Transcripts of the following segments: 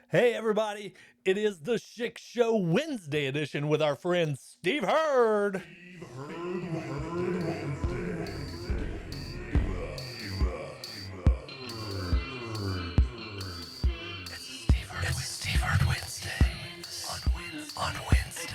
Hey, everybody. It is the Schick Show Wednesday edition with our friend Steve Hurd. It's Steve Hurd Wednesday on Wednesday.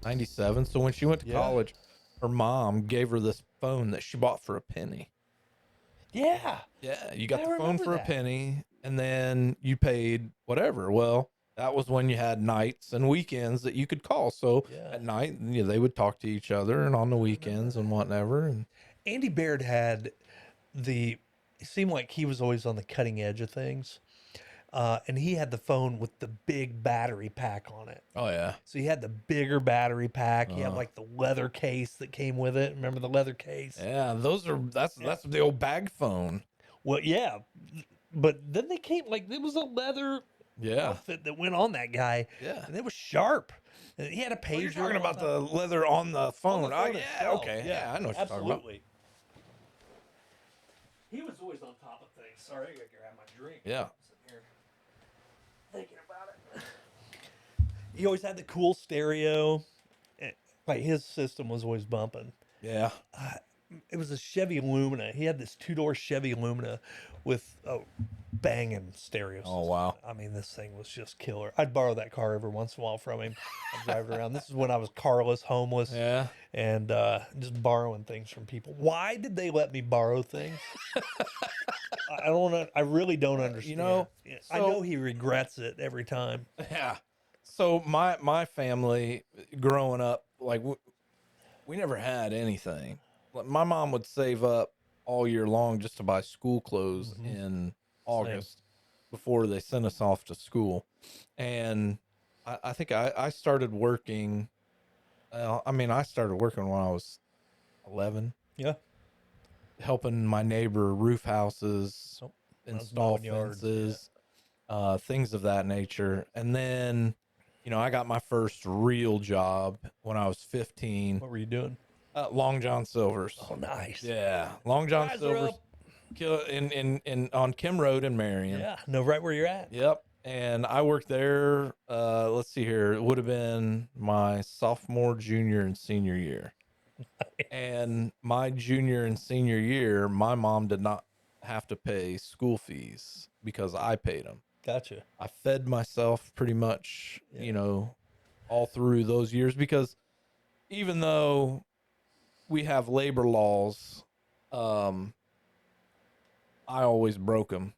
97. So when she went to Yeah. college, her mom gave her this phone that she bought for a penny. Yeah. Yeah, you got I the phone remember for a that. penny, and then you paid whatever. Well, that was when you had nights and weekends that you could call. So Yeah. at night, they would talk to each other, and on the weekends and whatever. And Andy Baird had it seemed like he was always on the cutting edge of things. And he had the phone with the big battery pack on it. oh yeah, So he had the bigger battery pack. He had Uh. like the leather case that came with it. Remember the leather case? yeah, that's the old bag phone. Well, yeah. But then they came like it was a leather Yeah, outfit that went on that guy. yeah. And it was sharp. And he had a Oh, pager. you're talking on about top. the leather on the On phone. the Oh phone yeah, itself. okay, yeah, I know what you're talking about. Absolutely. He was always on top of things. Sorry, I gotta grab my drink. Yeah. I'm sitting here thinking about it. He always had the cool stereo. Like his system was always bumping. Yeah. It was a Chevy Lumina. He had this two-door Chevy Lumina with a banging stereo system. Oh wow. I mean, this thing was just killer. I'd borrow that car every once in a while from him. I'd drive it around. This is when I was carless, homeless, Yeah. and just borrowing things from people. Why did they let me borrow things? I don't know. I really don't understand. I know he regrets it every time. Yeah. So my family growing up, like we never had anything. Like, my mom would save up all year long just to buy school clothes in August before they sent us off to school. And I think I started working. I started working when I was 11, Yeah. helping my neighbor roof houses, Oh, I was install mowing yards, fences, things of that nature. And then, I got my first real job when I was 15. What were you doing? Long John Silver's. Oh, nice. Yeah, Long John Rise her Silver's. up. In on Kim Road in Marion. Yeah. Know right where you're at. Yep. And I worked there. Let's see here. It would have been my sophomore, junior, and senior year. And my junior and senior year, my mom did not have to pay school fees because I paid them. Gotcha. I fed myself pretty much, Yeah. all through those years, because even though we have labor laws, I always broke them.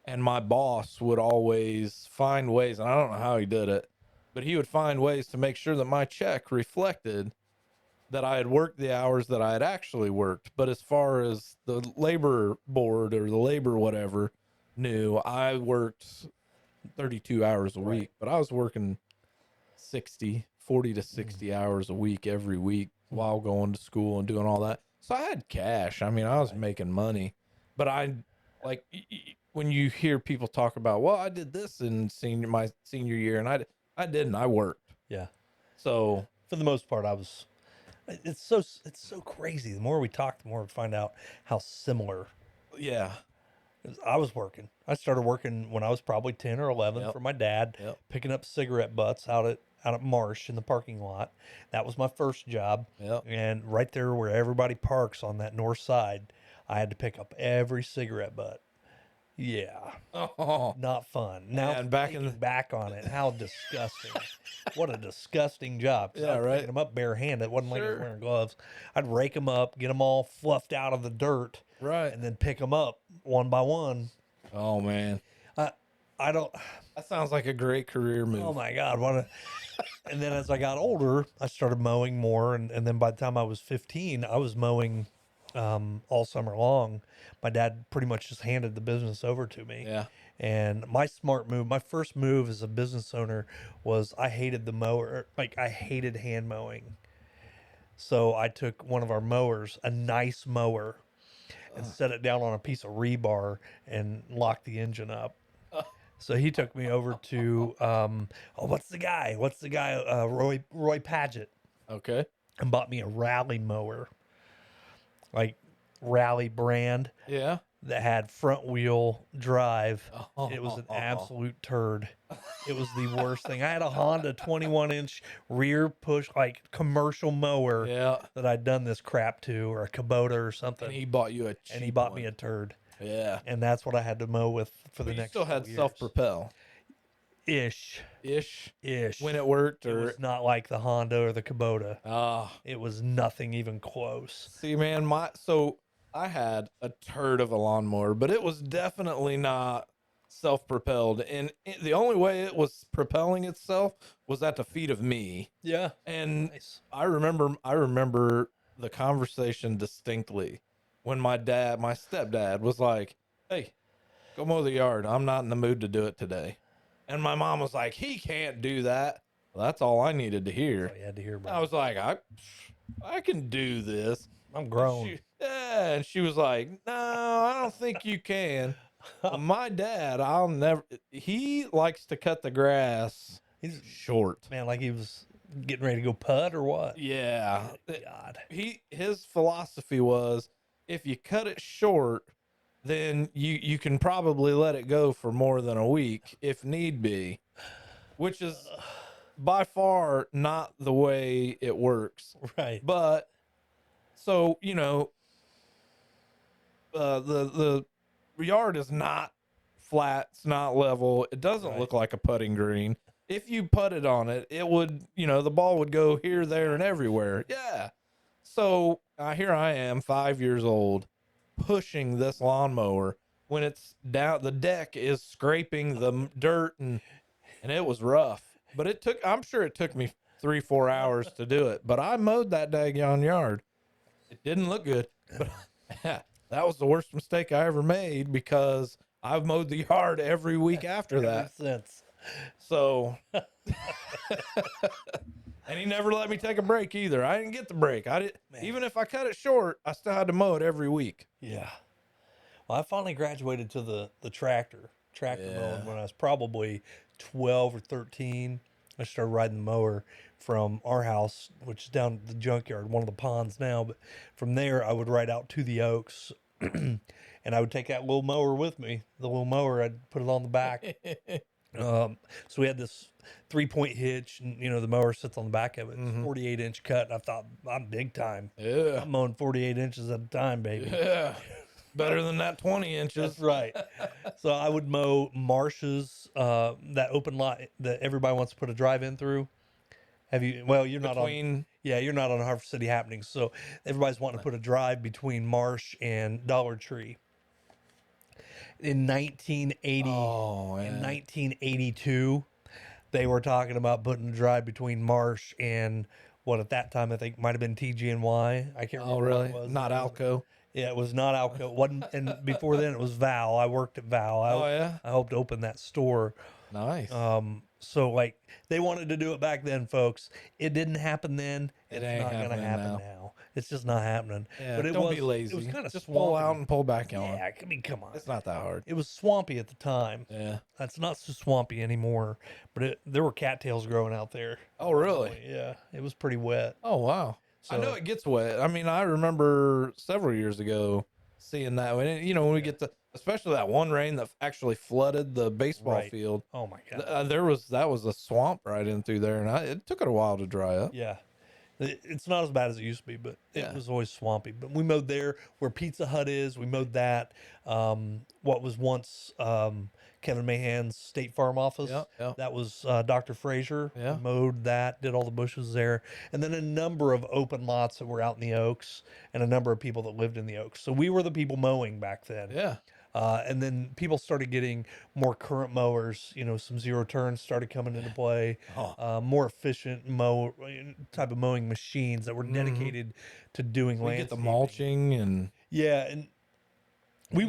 And my boss would always find ways, and I don't know how he did it, but he would find ways to make sure that my check reflected that I had worked the hours that I had actually worked. But as far as the labor board or the labor whatever knew, I worked 32 hours a week, but I was working 40 to 60 hours a week every week while going to school and doing all that. So I had cash. I mean, I was making money, but when you hear people talk about, well, I did this in my senior year, and I didn't. I worked. Yeah. So For the most part, it's so crazy. The more we talk, the more we find out how similar. yeah, 'Cause I was working. I started working when I was probably 10 or 11 Yep. for my dad, Yep. picking up cigarette butts out at Marsh in the parking lot. That was my first job. Yep. And right there where everybody parks on that north side, I had to pick up every cigarette butt. Yeah. Oh, Not fun. Now and back in thinking back on it, how disgusting! What a disgusting job. 'Cause I Yeah, was right. picking them up barehanded. It wasn't like I was Sure. wearing gloves. I'd rake them up, get them all fluffed out of the dirt, right. and then pick them up one by one. Oh man, I don't. that sounds like a great career move. Oh my God! And then as I got older, I started mowing more, and then by the time I was 15, I was mowing all summer long. My dad pretty much just handed the business over to me. Yeah. And my smart move, my first move as a business owner was I hated the mower. Like I hated hand mowing. So I took one of our mowers, a nice mower, and set it down on a piece of rebar and locked the engine up. So he took me over to, what's the guy? Roy Paget. Okay. and bought me a rally mower, like rally brand Yeah. that had front wheel drive. It was an Oh, absolute turd. It was the worst thing. I had a Honda 21-inch rear push, like commercial mower yeah. that I'd done this crap to, or a Kubota or And something. he bought you a cheap And he bought one. me a turd. Yeah. And that's what I had to mow with for the But you next still had couple years. self-propel Ish. Ish. when it worked, It or was not like the Honda or the Kubota. ah. It was nothing even close. See, man, so I had a turd of a lawnmower, but it was definitely not self-propelled, and the only way it was propelling itself was at the feet of me. Yeah. And Nice. I remember the conversation distinctly when my stepdad was like, "Hey, go mow the yard. I'm not in the mood to do it today." And my mom was like, "He can't do that." Well, that's all I needed to hear. Oh, you had to hear I about it. was like, I can do this. I'm grown. And she was like, "No, I don't think you can." Well, my dad, I'll never. He likes to cut the grass He's short. man, like he was getting ready to go putt or what? Yeah, God. his philosophy was, if you cut it short, then you can probably let it go for more than a week if need be, which is by far not the way it works. Right. But so the yard is not flat, it's not level, it doesn't Right. look like a putting green. If you putted on it, it would, the ball would go here, there, and everywhere. Yeah. So here I am, 5 years old, pushing this lawnmower when it's down. The deck is scraping the dirt, and it was rough. But I'm sure it took me 3-4 hours to do it. But I mowed that daggone yard. It didn't look good, but that was the worst mistake I ever made, because I've mowed the yard every week after that. Sense. So, and he never let me take a break either. I didn't get the break. I did. Even if I cut it short, I still had to mow it every week. Yeah. Well, I finally graduated to the tractor Yeah. mowing when I was probably 12 or 13. I started riding the mower from our house, which is down at the junkyard, one of the ponds now. But from there, I would ride out to the Oaks, and I would take that little mower with me. The little mower, I'd put it on the back. So we had this 3-point hitch, and the mower sits on the back of it. It's 48-inch cut. And I thought, I'm big time. Yeah. I'm mowing 48 inches at a time, baby. Yeah. Better than that 20 inches. That's right. So I would mow marshes, that open lot that everybody wants to put a drive in through. Have you? Well, you're not on. Yeah, you're not on Harvest City Happenings. So everybody's wanting to put a drive between Marsh and Dollar Tree. In 1980, in 1982, they were talking about putting a drive between Marsh and what at that time I think might have been TG&Y. I can't remember. Oh, really? What it was. Not Alco. Yeah, it was not Alco. It wasn't, and before then it was Val. I worked at Val. I helped open that store. Nice. So like they wanted to do it back then, folks. It didn't happen then. It's not gonna happen now. It's just not happening. Yeah, but don't be lazy. It was kind of just swampy. pull out and pull back on. Yeah, I mean, come on. It's not that hard. It was swampy at the time. Yeah. It's not so swampy anymore. But there were cattails growing out there. Oh, really? Yeah, it was pretty wet. Oh, wow. I know it gets wet. I mean, I remember several years ago seeing that. When we get especially that one rain that actually flooded the baseball field. Oh my God. That was a swamp right in through there, and it took it a while to dry up. Yeah. It's not as bad as it used to be, but it was always swampy. But we mowed there where Pizza Hut is. We mowed that. What was once Kevin Mahan's State Farm office. Yep. That was Dr. Frazier. Yeah. We mowed that, did all the bushes there. And then a number of open lots that were out in the Oaks and a number of people that lived in the Oaks. So we were the people mowing back then. Yeah. And then people started getting more current mowers. Some zero turns started coming into play. More efficient type of mowing machines that were dedicated to doing We get landscaping. the mulching, and and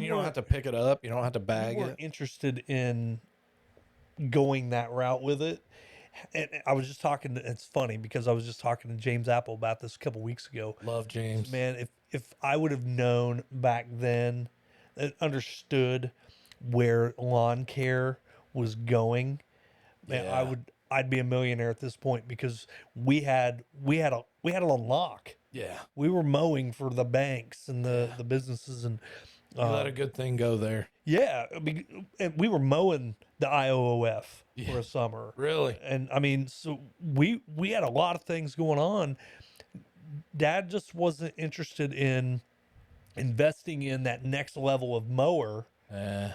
you don't have to pick it up. You don't have to bag it. Interested in going that route with it. And I was just talking. It's funny because I was just talking to James Apple about this a couple weeks ago. Love James. Man, if I would have known back then, understood where lawn care was going, man, I'd be a millionaire at this point because we had a lock. Yeah. We were mowing for the banks and Yeah. the businesses, and You let a good thing go there. yeah, and we were mowing the IOOF for Yeah. a summer. Really? And I mean, so we had a lot of things going on. Dad just wasn't interested in investing in that next level of mower Yeah.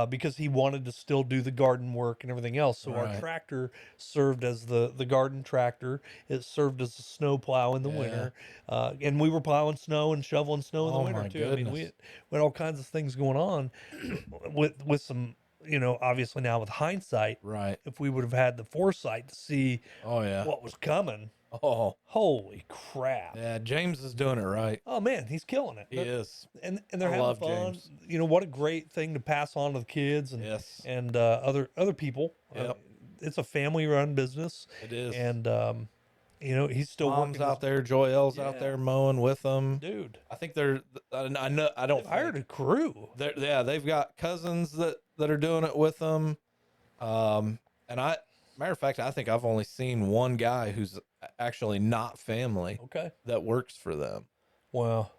because he wanted to still do the garden work and everything else. So our Right. tractor served as the garden tractor. It served as a snow plow in the Yeah. winter, and we were plowing snow and shoveling snow in the Oh, winter my too. I mean, goodness. we had all kinds of things going on with some, obviously now with hindsight, Right. if we would have had the foresight to see Oh, yeah. what was coming, Oh, holy crap. yeah. James is doing it right. Oh man, he's killing it. He is. And they're I having love fun. James. What a great thing to pass on to the kids and Yes. other people. Yep. It's a family run business, It is. and he's still Mom's working out there. Joel's out Yeah. there mowing with them. dude. I think they're. I know. I don't. They've hired think- a crew. Yeah, they've got cousins that are doing it with them. And matter of fact, I think I've only seen one guy who's actually not family Okay. that works for them. Wow.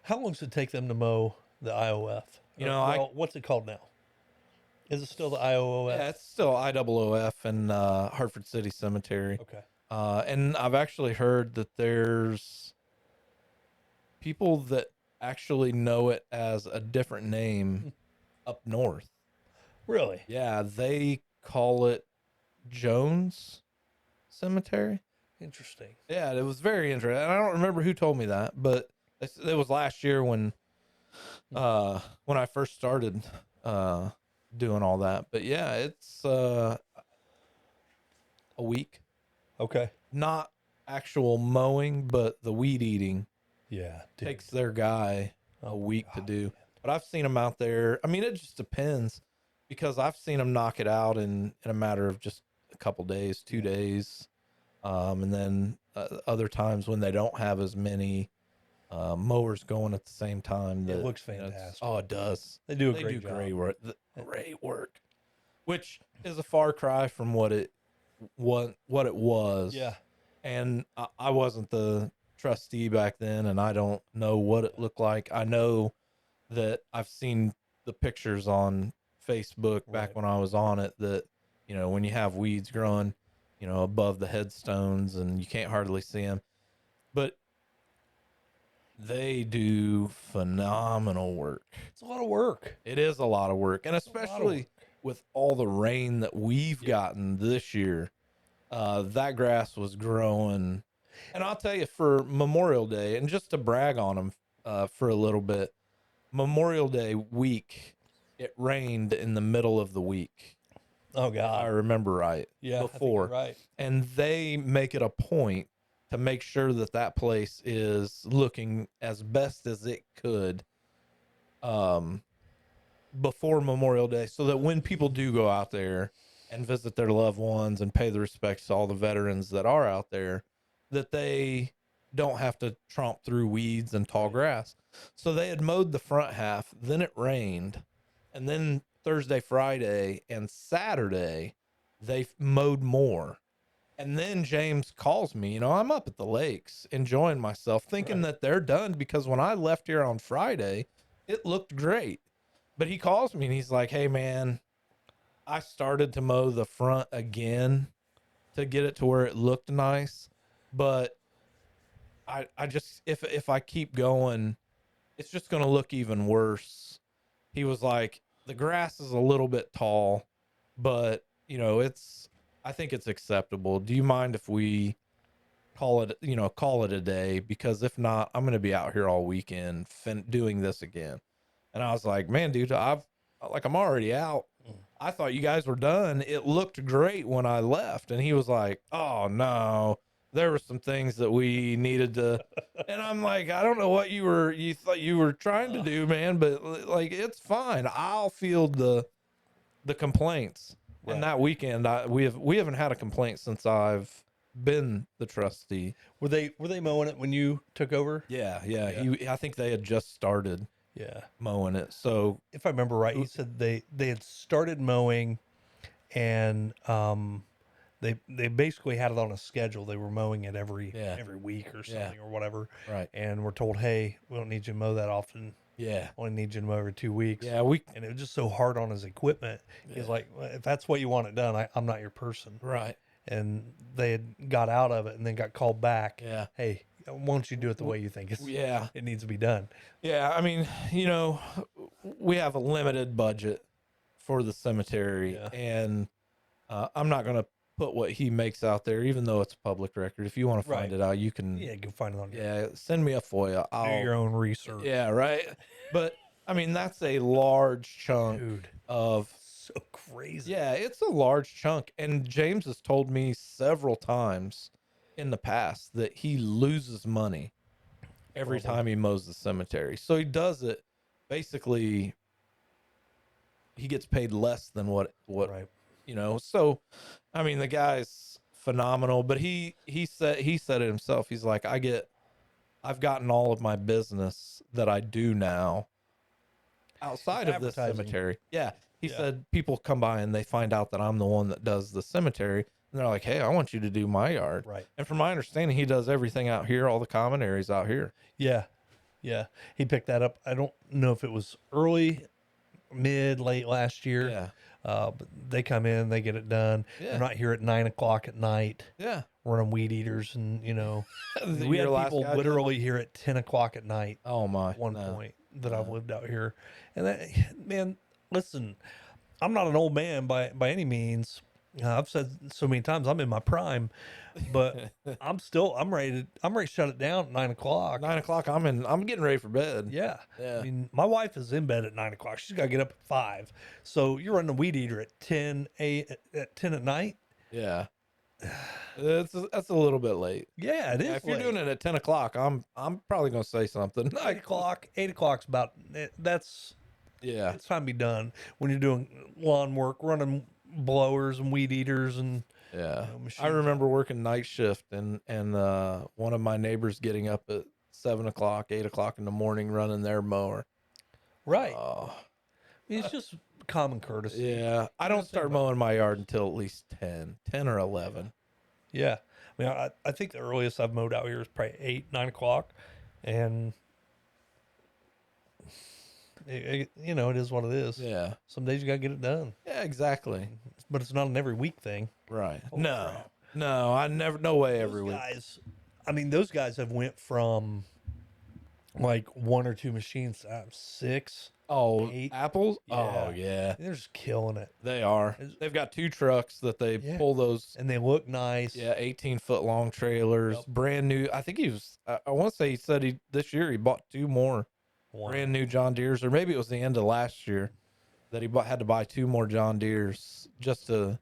How long does it take them to mow the IOF? What's it called now? Is it still the IOOF? Yeah, it's still IOOF and Hartford City Cemetery. Okay. And I've actually heard that there's people that actually know it as a different name up north. Really? Yeah, they call it Jones Cemetery. Interesting. Yeah, it was very interesting. And I don't remember who told me that, but it was last year when I first started doing all that. But yeah, it's a week. Okay. Not actual mowing, but the weed eating Yeah. Dude. takes their guy a week to God, do. man. But I've seen them out there. I mean, it just depends because I've seen them knock it out in a matter of just a couple days, 2 days. And then other times when they don't have as many mowers going at the same time. It that, looks you know, fantastic. oh, it does. They do a They great do job. great work. Great work, which is a far cry from what it was. Yeah. And I wasn't the trustee back then, and I don't know what it looked like. I know that I've seen the pictures on Facebook back Right. when I was on it that, when you have weeds growing, above the headstones and you can't hardly see them. But they do phenomenal work. It's a lot of work. It is a lot of work. And It's a lot of especially work. with all the rain that we've gotten this year, that grass was growing. And I'll tell you, for Memorial Day, and just to brag on them for a little bit, Memorial Day week, it rained in the middle of the week. Oh If I God. remember right. Yeah. I think Before. you're right. And they make it a point to make sure that that place is looking as best as it could before Memorial Day, so that when people do go out there and visit their loved ones and pay the respects to all the veterans that are out there, that they don't have to tromp through weeds and tall grass. So they had mowed the front half, then it rained, and then Thursday, Friday, and Saturday, they mowed more. And then James calls me, I'm up at the lakes enjoying myself, thinking Right. that they're done, because when I left here on Friday, it looked great. But he calls me and he's like, hey man, I started to mow the front again to get it to where it looked nice. But I just, if I keep going, it's just going to look even worse. He was like, the grass is a little bit tall, but I think it's acceptable. Do you mind if we call it a day? Because if not, I'm going to be out here all weekend doing this again. And I was like, man, dude, I'm already out. I thought you guys were done. It looked great when I left. And he was like, oh no, there were some things that we needed to. And I'm like, I don't know what you thought you were trying to do, man, but like, it's fine. I'll field the complaints. Right. And that weekend, we haven't had a complaint since I've been the trustee. Were they mowing it when you took over? Yeah. Yeah. I think they had just started Yeah. mowing it. So If I remember right, he said they had started mowing, and they basically had it on a schedule. They were mowing it every Yeah. week or Yeah. something or whatever. Right. And we're told, hey, we don't need you to mow that often. Yeah. Only need you to mow every 2 weeks. Yeah. And it was just so hard on his equipment. He's Yeah. like, well, if that's what you want it done, I'm not your person. Right. And they had got out of it and then got called back. Yeah. Hey, why don't you do it the way you think Yeah. it needs to be done? Yeah. I mean, we have a limited budget for the cemetery, Yeah. and I'm not going to put what he makes out there, even though it's a public record. If you want to find Right. it out, you can. Yeah, go find it on Yeah. Send me a FOIA. do your own research. Yeah. Right. But I mean, that's a large chunk Dude, of. so crazy. Yeah, it's a large chunk. And James has told me several times in the past that he loses money every time he mows the cemetery. So he does it basically, he gets paid less than what Right. So I mean, the guy's phenomenal, but he said it himself. He's like, I've gotten all of my business that I do now outside of this Advertising. cemetery. Yeah. He Yeah. said people come by and they find out that I'm the one that does the cemetery, and they're like, hey, I want you to do my yard. Right. And from my understanding, he does everything out here, all the common areas out here. Yeah. Yeah. He picked that up. I don't know if it was early, mid, late last year. Yeah. But they come in, they get it done. Yeah. They're not here at 9 o'clock at night Yeah. running weed eaters. And, we Your had last people guy did? literally here at 10 o'clock at night Oh my. at one No. point that I've lived out here. And man, listen, I'm not an old man by any means. I've said so many times I'm in my prime, but I'm ready to shut it down at 9 o'clock. 9 o'clock. I'm getting ready for bed. Yeah. Yeah. I mean, my wife is in bed at 9 o'clock. She's got to get up at 5. So you're running a weed eater at 10 at night. Yeah. That's a little bit late. Yeah, it is. Yeah, if you're late. doing it at 10 o'clock, I'm probably gonna say something. 8 o'clock's about, that's, Yeah. it's time to be done when you're doing lawn work, running blowers and weed eaters and Yeah. machines. I remember working night shift and one of my neighbors getting up at 7 o'clock, 8 o'clock in the morning running their mower. right. Oh, I mean, it's just common courtesy. yeah. I don't start mowing my yard until at least 10 or 11. Yeah. I mean, I think the earliest I've mowed out here is probably 8, 9 o'clock. And, it is what it is. Yeah. Some days you got to get it done. Yeah, exactly. But it's not an every week thing. Right. Holy No. crap. No, I never, no way every Those week. guys, I mean, those guys have went from like 1 or 2 machines to 6. Oh, 8. apples? Yeah. Oh, yeah. They're just killing it. They are. They've got 2 trucks that they Yeah. pull those, And they look nice. 18-foot long trailers, Yep. brand new. I think I want to say he said this year he bought 2 more Wow. brand new John Deeres, or maybe it was the end of last year that he had to buy 2 more John Deeres just to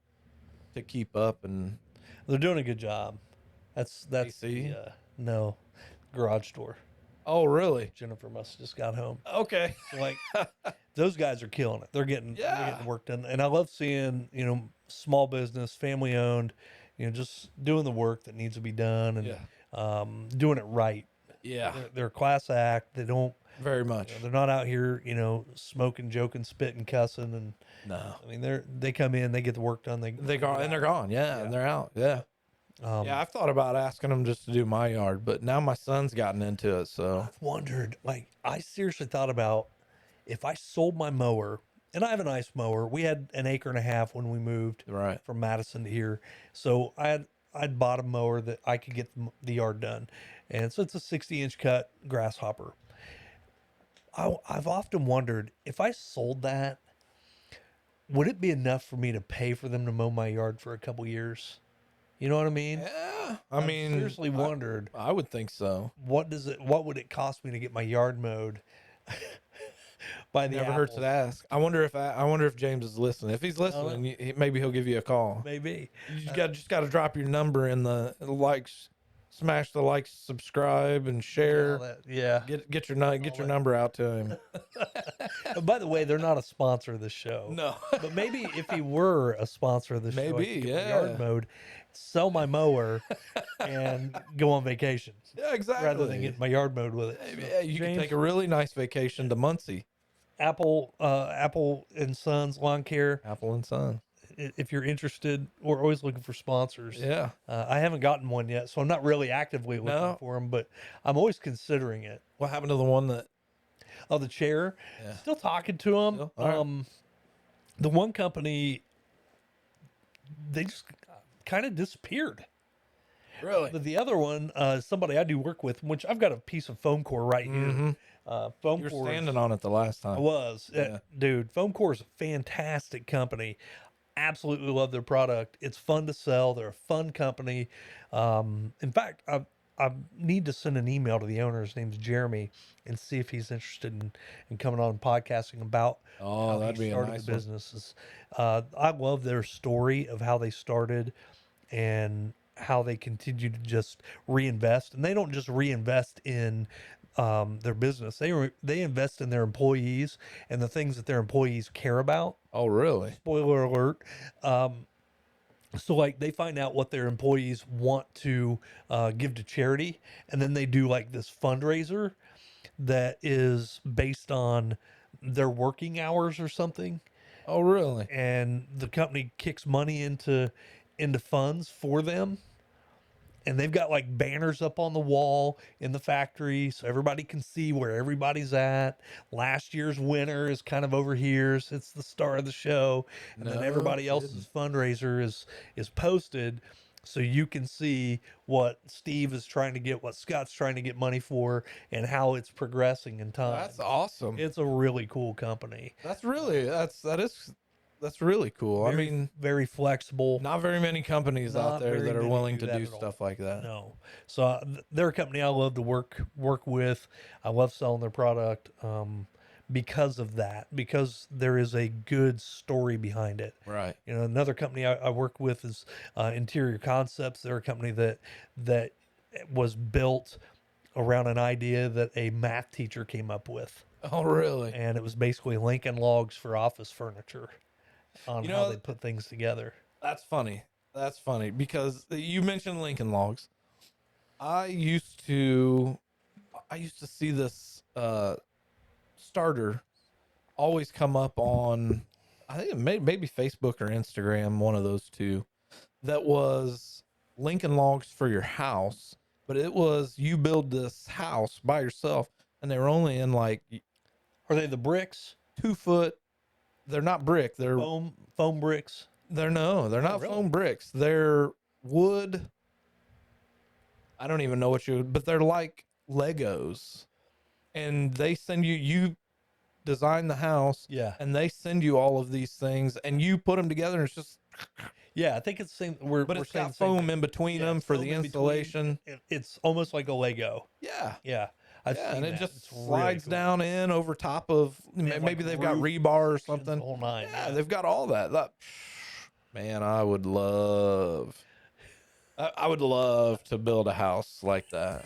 keep up. And They're doing a good job. That's AC? no, garage door. oh, really? Jennifer must have just got home. Okay. Like those guys are killing it. They're getting work done, and I love seeing small business, family owned, just doing the work that needs to be done and doing it right. Yeah, They're a class act. They don't. very much. They're not out here, smoking, joking, spitting, cussing, and No, I mean they come in, they get the work done. they go and they're gone. Yeah, and they're out. Yeah. Yeah, I've thought about asking them just to do my yard, but now my son's gotten into it. So I've wondered, I seriously thought about if I sold my mower, and I have a nice mower. We had an acre and a half when we moved right. from Madison to here. So I'd bought a mower that I could get the yard done. And so it's a 60-inch cut grasshopper. I've often wondered if I sold that, would it be enough for me to pay for them to mow my yard for a couple years? You know what I mean? Yeah, I've seriously wondered, I would think so. what would it cost me to get my yard mowed? By the Never hurts to ask. I wonder if James is listening. If he's listening, maybe he'll give you a call. Maybe. You just got to drop your number in the likes, smash the likes, subscribe, and share. Yeah. Get your number out to him. By the way, they're not a sponsor of the show. No, But maybe if he were a sponsor of the show, I Maybe, could get my yeah. yard mode, sell my mower, and go on vacation yeah, exactly. rather than get my yard mowed with it. Yeah, you can James, take a really nice vacation to Muncie. Apple and Sons Lawn Care. Apple and Son. if you're interested, we're always looking for sponsors. Yeah. I haven't gotten one yet, so I'm not really actively looking No. for them, but I'm always considering it. What happened to the one that? Oh, the chair. Yeah. Still talking to them. Still? All right. The one company, they just kind of disappeared. Really? The other one, somebody I do work with, which I've got a piece of foam core right here. Foam You were core. standing on it the last I time. was, Yeah. dude. Foam core is a fantastic company. Absolutely love their product. It's fun to sell. They're a fun company. In fact, I need to send an email to the owner. His name's Jeremy, and see if he's interested in coming on and podcasting about Oh, how that'd he be a started nice the one. businesses. I love their story of how they started and how they continue to just reinvest. And they don't just reinvest in their business; they invest in their employees and the things that their employees care about. Oh, really? Spoiler alert. So like they find out what their employees want to give to charity, and then they do like this fundraiser that is based on their working hours or something, Oh, really? and the company kicks money into funds for them, and they've got like banners up on the wall in the factory so everybody can see where everybody's at. Last year's winner is kind of over here, so it's the star of the show, and then No everybody kidding. else's fundraiser is posted so you can see what Steve is trying to get, what Scott's trying to get money for, and how it's progressing in time. That's awesome. It's a really cool company. That's really cool. I mean, Very flexible. not very many companies out Not there very that are many willing do to that do at all. stuff like that. No. So they're a company I love to work with. I love selling their product because of that, because there is a good story behind it. Right. You know, another company I work with is Interior Concepts. They're a company that was built around an idea that a math teacher came up with, Oh, really? and it was basically Lincoln Logs for office furniture on You how know, they put things together. That's funny. That's funny because you mentioned Lincoln Logs. I used to see this starter always come up on, I think it maybe Facebook or Instagram, one of those two. That was Lincoln Logs for your house, but it was you build this house by yourself, and they were only in like Are they the bricks? 2 foot. They're not brick. They're Foam bricks? they're they're not really? foam bricks. They're wood. I don't even know what but they're like Legos, and they send you design the house, Yeah. and they send you all of these things, and you put them together, and it's just, Yeah, I think it's the same. but We're it's saying got the same foam thing. in between Yeah, them it's for foam the in between. installation. It's almost like a Lego. Yeah. Yeah, I've Yeah, seen and it that. just It's really slides cool. down in over top of They have, maybe like, they've got roof rebar or sections, something. the whole nine. Yeah, Yeah. they've got all that. Man, I would love to build a house like that.